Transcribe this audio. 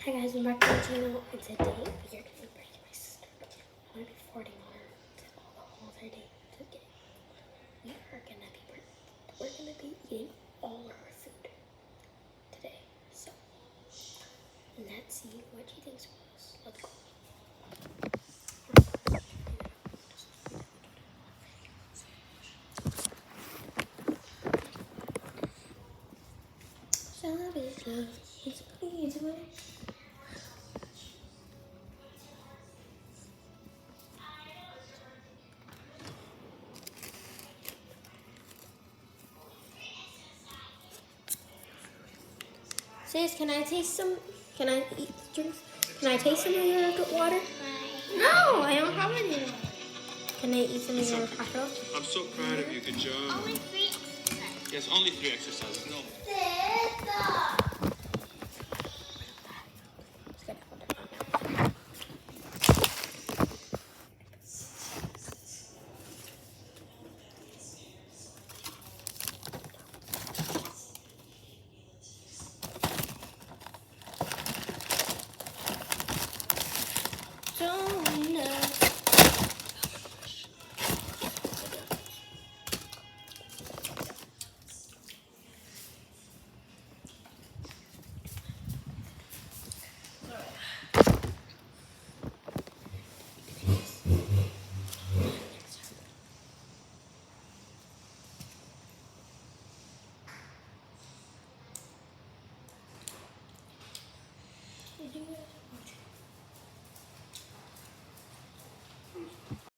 Hi guys, welcome back to my channel, and today we are going to be breaking my sister. I'm going to be farting on her the whole day today. We're going to be eating all of her food today. So, let's see what she thinks of us. Let's go. Savage love, it's easy way. Sis, can I taste some? Can I eat drinks? Can I taste some of your water? No, I don't have any. Can I eat some of your apple? I'm so proud of you. Good job. Only 3 exercises. Yes, only 3 exercises. No. Did you